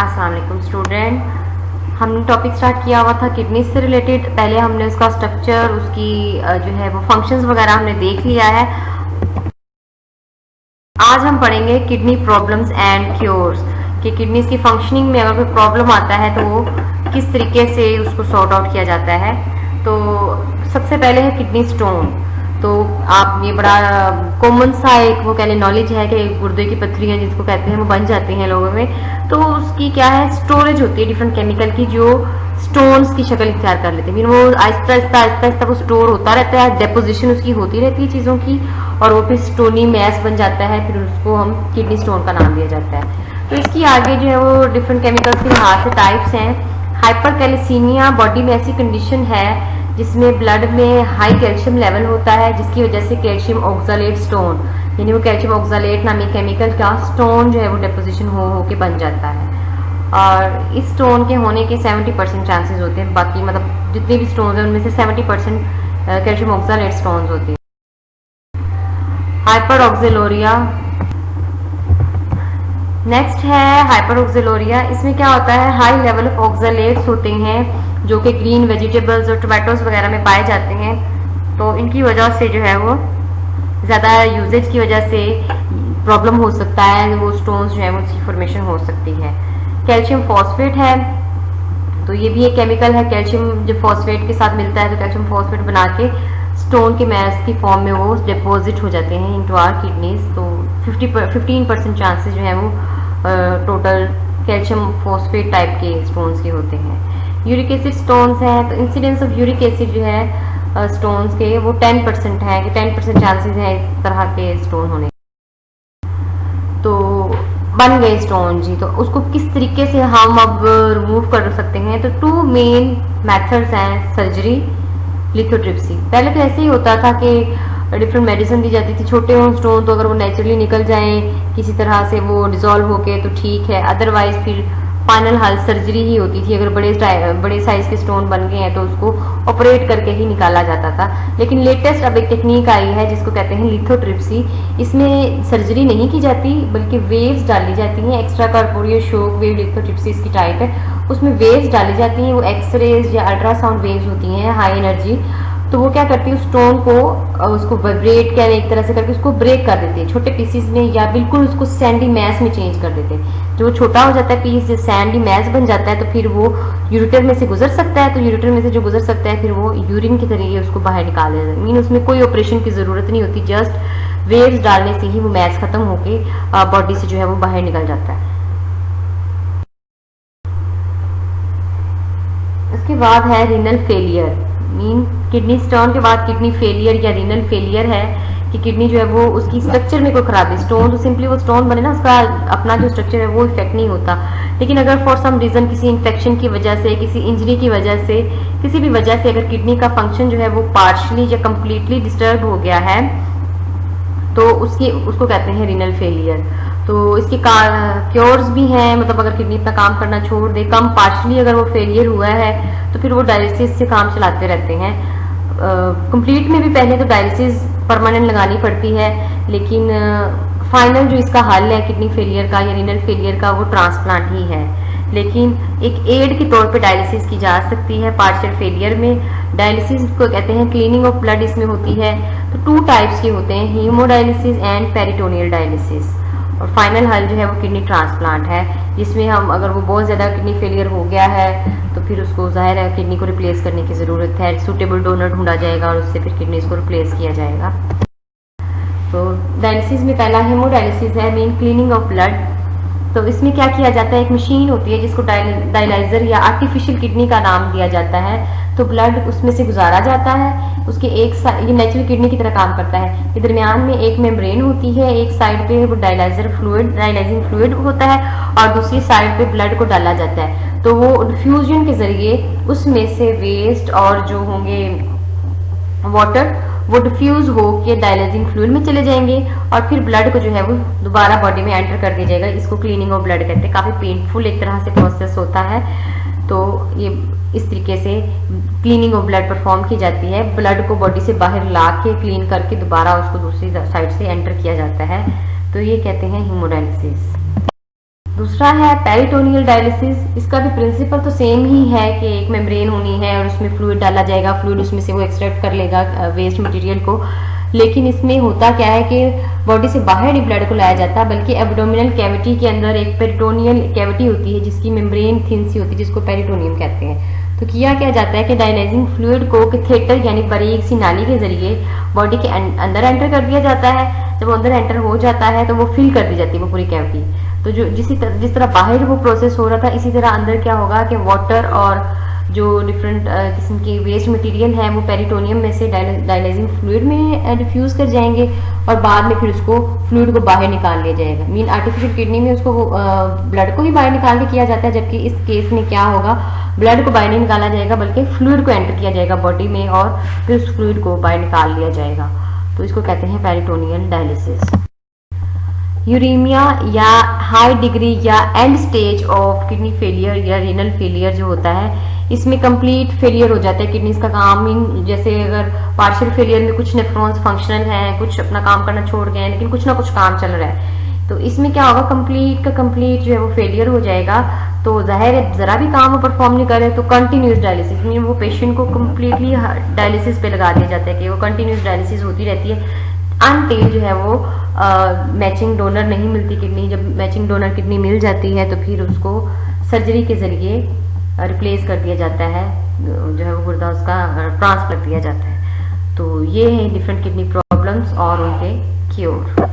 अस्सलाम वालेकुम स्टूडेंट। हमने टॉपिक स्टार्ट किया हुआ था किडनी से रिलेटेड। पहले हमने उसका स्ट्रक्चर, उसकी जो है वो फंक्शंस वगैरह हमने देख लिया है। आज हम पढ़ेंगे किडनी प्रॉब्लम्स एंड क्योर्स, कि किडनीज की फंक्शनिंग में अगर कोई प्रॉब्लम आता है तो वो किस तरीके से उसको सॉर्ट आउट किया जाता है। तो सबसे पहले है किडनी स्टोन। तो आप ये बड़ा कॉमन सा एक वो कह लें नॉलेज है कि गुर्दे की पथरियाँ जिसको कहते हैं वो बन जाती हैं लोगों में। तो उसकी क्या है, स्टोरेज होती है डिफरेंट केमिकल की जो स्टोन्स की शक्ल इख्तियार कर लेते हैं। वो आहिस्ता आहिस्ता आहिस्ता आहिस्ता वो स्टोर होता रहता है, डेपोजिशन उसकी होती रहती है चीज़ों की, और वो फिर स्टोनी मैस बन जाता है। फिर उसको हम किडनी स्टोन का नाम दिया जाता है। तो इसकी आगे जो है वो डिफरेंट केमिकल्स के लिहाज से टाइप्स हैं। हाइपर कैल्सीमिया बॉडी में ऐसी कंडीशन है जिसमें ब्लड में हाई कैल्शियम लेवल होता है, जिसकी वजह से कैल्शियम ऑक्सालेट स्टोन, यानी वो कैल्शियम ऑक्सालेट नामी केमिकल का स्टोन जो है वो डिपोजिशन हो के बन जाता है। और इस स्टोन के होने के 70% चांसेस होते हैं। बाकी मतलब जितने भी स्टोन हैं उनमें से 70% कैल्शियम ऑक्सालेट स्टोन्स होते हैं। हाइपर ऑक्सिलोरिया नेक्स्ट है। हाइपर ऑक्सिलोरिया, इसमें क्या होता है, हाई लेवल ऑफ ऑक्सालेट्स होते हैं जो कि ग्रीन वेजिटेबल्स और टोमेटोज वगैरह में पाए जाते हैं। तो इनकी वजह से जो है वो ज़्यादा यूजेज की वजह से प्रॉब्लम हो सकता है, वो स्टोन्स जो है वो उसकी फॉर्मेशन हो सकती है। कैल्शियम फॉस्फेट है, तो ये भी एक केमिकल है। कैल्शियम जब फॉस्फेट के साथ मिलता है तो कैल्शियम फॉस्फेट बना के स्टोन के मैस की फॉर्म में वो डिपॉजिट हो जाते हैं इनटू आवर किडनीज। तो 15% चांसेस जो है वो टोटल कैल्शियम फॉस्फेट टाइप के स्टोन्स के होते हैं। यूरिक एसिड स्टोन्स हैं, तो इंसिडेंस ऑफ यूरिक एसिड जो है स्टोन्स के वो 10% है, कि 10% चांसेस हैं इस तरह के स्टोन होने। तो बन गए स्टोन जी, तो उसको किस तरीके से हम अब रिमूव कर सकते हैं। तो 2 मेन मेथड्स हैं, सर्जरी, लिथोट्रिप्सी। पहले तो ऐसे ही होता था कि डिफरेंट मेडिसिन दी जाती थी, छोटे हों स्टोन तो अगर वो नेचुरली निकल जाएं किसी तरह से वो डिजोल्व होके तो ठीक है, अदरवाइज फिर फाइनल हाल सर्जरी ही होती थी। अगर बड़े साइज के स्टोन बन गए हैं तो उसको ऑपरेट करके ही निकाला जाता था। लेकिन लेटेस्ट अब एक टेक्निक आई है जिसको कहते हैं लिथोट्रिप्सी। इसमें सर्जरी नहीं की जाती बल्कि वेव्स डाली जाती हैं। Extra corporeal shock wave lithotripsy इसकी टाइप है। उसमें वेव्स डाली जाती हैं, वो एक्सरेज या अल्ट्रासाउंड वेव्स होती हैं हाई एनर्जी। तो वो क्या करती है, स्टोन को उसको वाइब्रेट क्या एक तरह से करके उसको ब्रेक कर देते हैं छोटे पीसीज में, या बिल्कुल उसको सैंडी मैस में चेंज कर देते हैं। जो छोटा हो जाता है पीस, जो सैंडी मैस बन जाता है, तो फिर वो यूरेटर में से गुजर सकता है। तो यूरेटर में से जो गुजर सकता है फिर वो यूरिन के जरिए उसको बाहर निकाल देता है। मीन उसमें कोई ऑपरेशन की जरूरत नहीं होती, जस्ट वेव्स डालने से ही वो मैस खत्म होके बॉडी से जो है वो बाहर निकल जाता है। उसके बाद है renal failure. Mean kidney stone के बाद किडनी फेलियर या रीनल फेलियर है कि किडनी जो है वो उसकी स्ट्रक्चर में कोई खराबी, स्टोन तो सिंपली वो स्टोन बने ना, उसका अपना जो स्ट्रक्चर है वो इफेक्ट नहीं होता। लेकिन अगर फॉर सम रीजन किसी इन्फेक्शन की वजह से, किसी इंजरी की वजह से, किसी भी वजह से अगर किडनी का फंक्शन जो है वो पार्शली या कंप्लीटली डिस्टर्ब हो गया है तो उसको कहते हैं रीनल फेलियर। तो इसके क्योर्स भी हैं, मतलब अगर किडनी अपना काम करना छोड़ दे, कम पार्शली अगर वो फेलियर हुआ है तो फिर वो डायलिसिस से काम चलाते रहते हैं। कंप्लीट में भी पहले तो डायलिसिस परमानेंट लगानी पड़ती है, लेकिन फाइनल जो इसका हल है किडनी फेलियर का या रीनल फेलियर का वो ट्रांसप्लांट ही है। लेकिन एक एड के तौर पे डायलिसिस की जा सकती है पार्शियल फेलियर में। डायलिसिस को कहते हैं क्लीनिंग ऑफ ब्लड इसमें होती है। तो 2 टाइप्स के होते हैं, हीमोडायलिसिस एंड पेरिटोनियल डायलिसिस। और फाइनल हल जो है वो किडनी ट्रांसप्लांट है, जिसमें हम अगर वो बहुत ज़्यादा किडनी फेलियर हो गया है तो फिर उसको जाहिर है किडनी को रिप्लेस करने की ज़रूरत है। सूटेबल डोनर ढूंढा जाएगा और उससे फिर किडनी को रिप्लेस किया जाएगा। तो डायलिसिस में पहला हेमोडायलिसिस है, मीन क्लीनिंग ऑफ ब्लड। तो इसमें क्या किया जाता है, एक मशीन होती है जिसको डायलाइजर या आर्टिफिशियल किडनी का नाम दिया जाता है। तो ब्लड उसमें से गुजारा जाता है, उसके एक साइड ये नेचुरल किडनी की तरह काम करता है। के दरमियान में एक मेम्ब्रेन होती है, एक साइड पे वो डायलाइजिंग फ्लूइड होता है और दूसरी साइड पे ब्लड को डाला जाता है। तो वो डिफ्यूजन के जरिए उसमें से वेस्ट और जो होंगे वाटर वो डिफ्यूज हो के डायलाइजिंग फ्लूइड में चले जाएंगे और फिर ब्लड को जो है वो दोबारा बॉडी में एंटर कर दिया जाएगा। इसको क्लीनिंग ऑफ ब्लड कहते हैं। काफ़ी पेनफुल एक तरह से प्रोसेस होता है। तो ये इस तरीके से क्लीनिंग ऑफ ब्लड परफॉर्म की जाती है। ब्लड को बॉडी से बाहर ला के क्लीन करके दोबारा उसको दूसरी साइड से एंटर किया जाता है। तो ये कहते हैं हीमोडायलिसिस। दूसरा है पेरिटोनियल डायलिसिस। इसका भी प्रिंसिपल तो सेम ही है कि एक मेम्ब्रेन होनी है और उसमें फ्लूइड डाला जाएगा, फ्लूइड उसमें से वो एक्सट्रैक्ट कर लेगा वेस्ट मटेरियल को। लेकिन इसमें होता क्या है कि बॉडी से बाहर नहीं ब्लड को लाया जाता, बल्कि एब्डोमिनल कैविटी के अंदर एक पेरिटोनियल कैविटी होती है जिसकी मेम्ब्रेन थिन सी होती है, जिसको पेरिटोनियम कहते हैं। तो किया क्या जाता है कि डायलाइजिंग फ्लूइड को कैथेटर यानी बारीक सी नाली के जरिए बॉडी के अंदर एंटर कर दिया जाता है। जब वो अंदर एंटर हो जाता है तो वो फिल कर दी जाती है वो पूरी कैविटी। तो जो जिस तरह बाहर वो प्रोसेस हो रहा था, इसी तरह अंदर क्या होगा कि वाटर और जो डिफरेंट किस्म के वेस्ट मटेरियल है वो पेरिटोनियम में से डायलाइजिंग फ्लूइड में डिफ्यूज कर जाएंगे और बाद में फिर उसको फ्लूइड को बाहर निकाल लिया जाएगा। मीन आर्टिफिशियल किडनी में उसको ब्लड को ही बाहर निकाल के किया जाता है, जबकि इस केस में क्या होगा, ब्लड को बाहर नहीं निकाला जाएगा बल्कि फ्लूइड को एंटर किया जाएगा बॉडी में और फिर उस फ्लूइड को बाहर निकाल लिया जाएगा। तो इसको कहते हैं पेरिटोनियल डायलिसिस। यूरीमिया या हाई डिग्री या and stage of kidney failure या रीनल फेलियर जो होता है, इसमें कंप्लीट फेलियर हो जाता है किडनीज का काम। मीन जैसे अगर पार्शियल फेलियर में कुछ नेफ्रॉन्स फंक्शनल हैं, कुछ अपना काम करना छोड़ गए हैं, लेकिन कुछ ना कुछ काम चल रहा है, तो इसमें क्या होगा, कंप्लीट का कंप्लीट जो है वो फेलियर हो जाएगा। तो जाहिर है जरा भी काम वो परफॉर्म नहीं करे तो कंटिन्यूस डायलिसिस, मीन वो पेशेंट को कंप्लीटली डायलिसिस पे लगा दिया जाता है कि वो कंटिन्यूस डायलिसिस होती रहती है अनटिल जो है वो मैचिंग डोनर नहीं मिलती किडनी। जब मैचिंग डोनर किडनी मिल जाती है तो फिर उसको सर्जरी के जरिए रिप्लेस कर दिया जाता है, जो है वो गुर्दा उसका ट्रांसफर दिया जाता है। तो ये है डिफरेंट किडनी प्रॉब्लम्स और उनके क्योर।